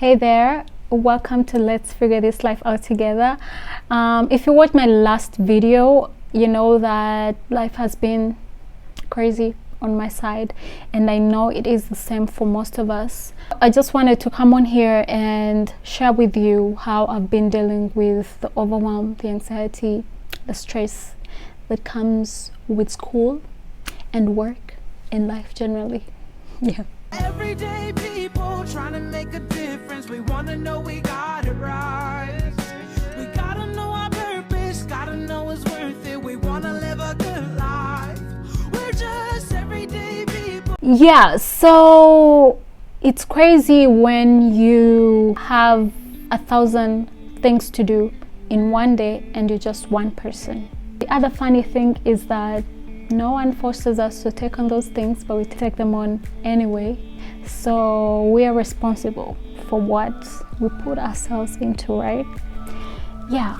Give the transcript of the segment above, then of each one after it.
Hey there, welcome to Let's Figure This Life Out Together. If you watched my last video, you know that life has been crazy on my side, and I know it is the same for most of us. I just wanted to come on here and share with you how I've been dealing with the overwhelm, the anxiety, the stress that comes with school and work and life generally. Yeah. Everyday people trying to make a difference. We want to know we got it right. We gotta know our purpose, gotta know it's worth it. We want to live a good life. We're just everyday people. Yeah, so it's crazy when you have 1,000 things to do in one day and you're just one person. The other funny thing is that no one forces us to take on those things, but we take them on anyway. So we are responsible for what we put ourselves into, right? Yeah.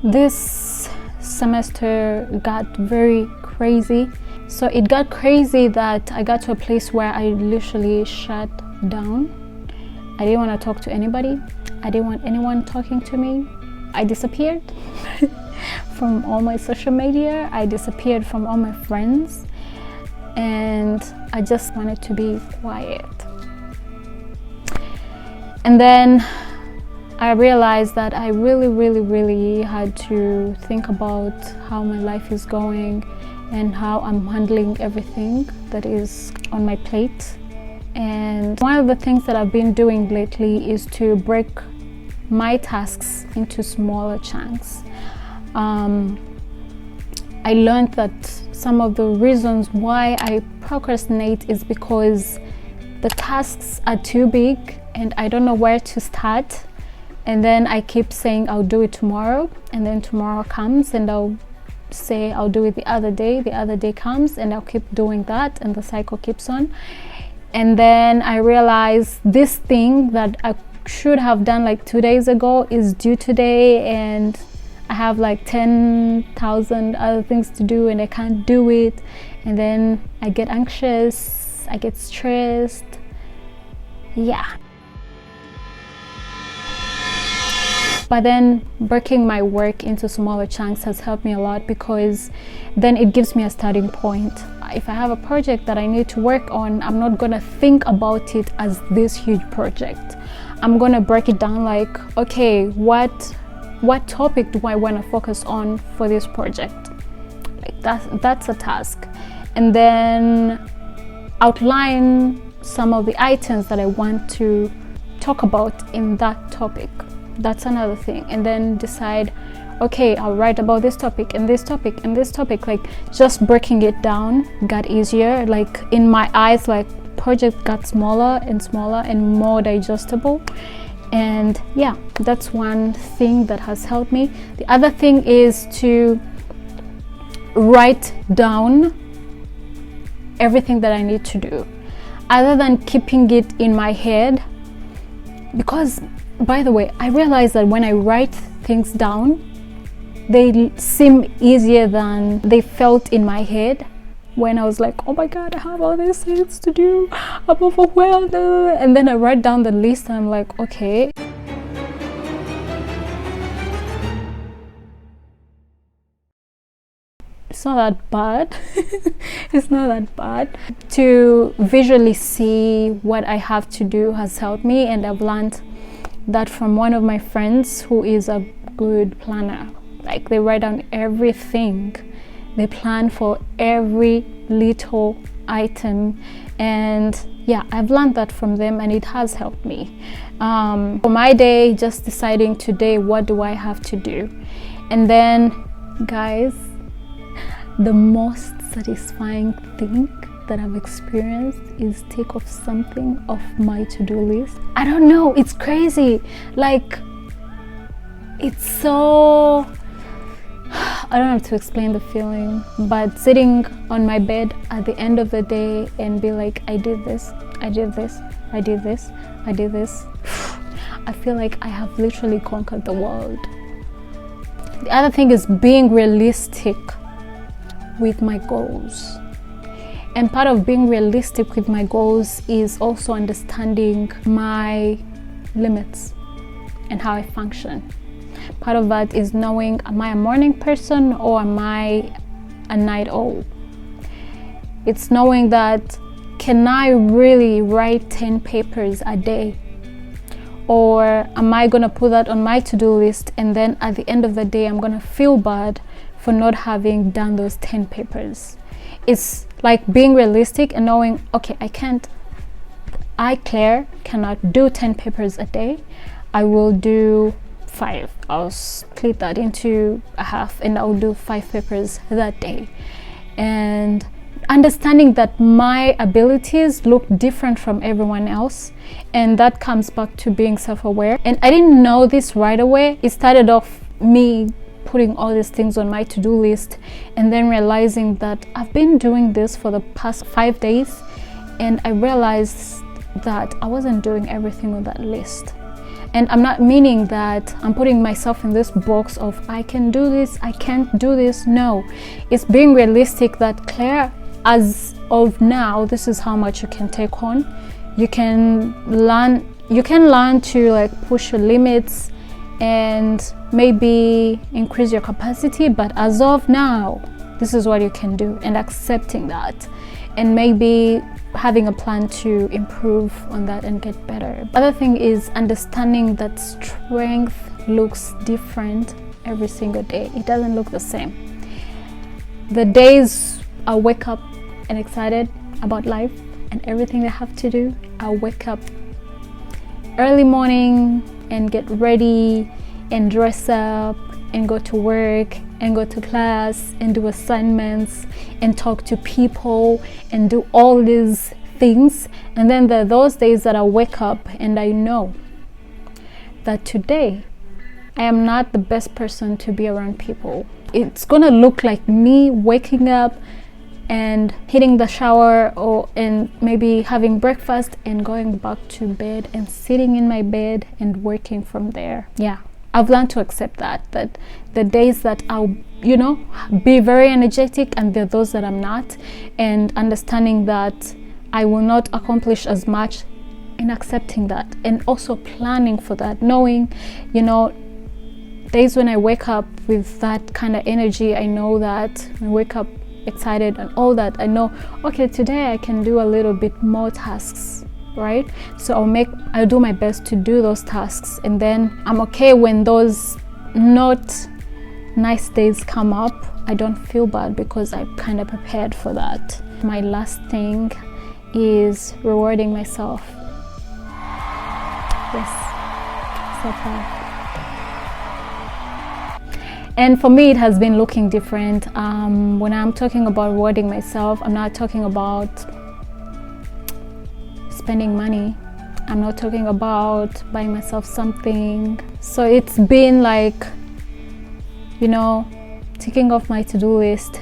This semester got very crazy. So it got crazy that I got to a place where I literally shut down. I didn't want to talk to anybody. I didn't want anyone talking to me. I disappeared from all my social media. I disappeared from all my friends, and I just wanted to be quiet. And then I realized that I really had to think about how my life is going and how I'm handling everything that is on my plate. And one of the things that I've been doing lately is to break my tasks into smaller chunks. I learned that some of the reasons why I procrastinate is because the tasks are too big and I don't know where to start, and then I keep saying I'll do it tomorrow, and then tomorrow comes and I'll say I'll do it the other day comes and I'll keep doing that, and the cycle keeps on. And then I realize this thing that I should have done like 2 days ago is due today, and I have like 10,000 other things to do and I can't do it. And then I get anxious, I get stressed. Yeah. But then breaking my work into smaller chunks has helped me a lot, because then it gives me a starting point. If I have a project that I need to work on, I'm not gonna think about it as this huge project. I'm gonna break it down like, okay, what topic do I want to focus on for this project? Like that's a task. And then outline some of the items that I want to talk about in that topic. That's another thing. And then decide, okay, I'll write about this topic and this topic and this topic. Like just breaking it down got easier. Like in my eyes, like project got smaller and smaller and more digestible. And yeah, that's one thing that has helped me. The other thing is to write down everything that I need to do, other than keeping it in my head. Because, by the way, I realize that when I write things down, they seem easier than they felt in my head. When I was like, oh my God, I have all these things to do, I'm overwhelmed. And then I write down the list and I'm like, okay. It's not that bad. It's not that bad. To visually see what I have to do has helped me, and I've learned that from one of my friends who is a good planner. Like they write down everything. They plan for every little item, and yeah, I've learned that from them, and it has helped me. For my day, just deciding today, what do I have to do? And then, guys, the most satisfying thing that I've experienced is take off something off my to-do list. I don't know, it's crazy. Like, it's so... I don't have to explain the feeling, but sitting on my bed at the end of the day and be like, I did this, I did this, I did this, I did this. I feel like I have literally conquered the world. The other thing is being realistic with my goals. And part of being realistic with my goals is also understanding my limits and how I function. Part of that is knowing, am I a morning person or am I a night owl? It's knowing that, can I really write 10 papers a day? Or am I gonna put that on my to-do list and then at the end of the day I'm gonna feel bad for not having done those 10 papers? It's like being realistic and knowing, okay, I, Claire, cannot do 10 papers a day. I will do 5. I'll split that into a half and I'll do 5 papers that day. And understanding that my abilities look different from everyone else, and that comes back to being self-aware. And I didn't know this right away. It started off me putting all these things on my to-do list and then realizing that I've been doing this for the past 5 days, and I realized that I wasn't doing everything on that list. And I'm not meaning that I'm putting myself in this box of I can do this, I can't do this. No, it's being realistic that, Claire, as of now, this is how much you can take on. You can learn to like push your limits and maybe increase your capacity, but as of now, this is what you can do, and accepting that, and maybe having a plan to improve on that and get better. Other thing is understanding that strength looks different every single day. It doesn't look the same. The days I wake up and excited about life and everything I have to do, I wake up early morning and get ready and dress up and go to work and go to class and do assignments and talk to people and do all these things. And then there are those days that I wake up and I know that today I am not the best person to be around people. It's gonna look like me waking up and hitting the shower and maybe having breakfast and going back to bed and sitting in my bed and working from there. Yeah, I've learned to accept that the days that I'll be very energetic, and there are those that I'm not, and understanding that I will not accomplish as much, and accepting that, and also planning for that, knowing days when I wake up with that kind of energy, I know that I wake up excited and all that, I know, okay, today I can do a little bit more tasks, right? So I'll do my best to do those tasks, and then I'm okay when those not nice days come up. I don't feel bad because I kind of prepared for that. My last thing is rewarding myself. Yes, self-love. And for me, it has been looking different. When I'm talking about rewarding myself, I'm not talking about spending money. I'm not talking about buying myself something. So it's been like, ticking off my to-do list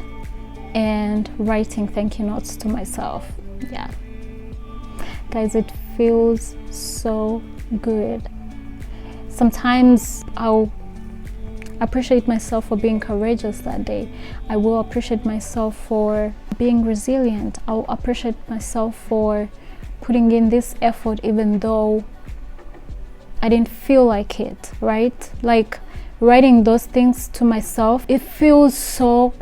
and writing thank you notes to myself. Yeah. Guys, it feels so good. Sometimes I'll appreciate myself for being courageous that day. I will appreciate myself for being resilient. I'll appreciate myself for putting in this effort even though I didn't feel like it, right? Like writing those things to myself, it feels so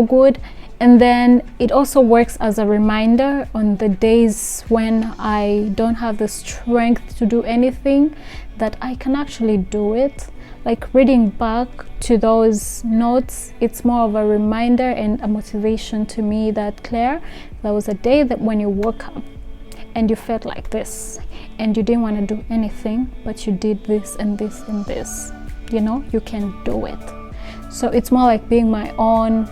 good. And then it also works as a reminder on the days when I don't have the strength to do anything, that I can actually do it. Like reading back to those notes, it's more of a reminder and a motivation to me that, Claire, there was a day that when you woke up and you felt like this and you didn't want to do anything, but you did this and this and this. You can do it. So it's more like being my own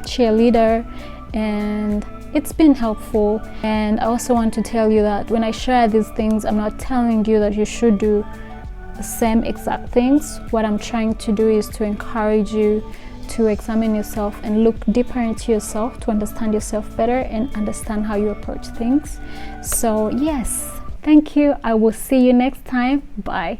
cheerleader, and it's been helpful. And I also want to tell you that when I share these things, I'm not telling you that you should do the same exact things. What I'm trying to do is to encourage you to examine yourself and look deeper into yourself, to understand yourself better and understand how you approach things. So yes, thank you. I will see you next time. Bye.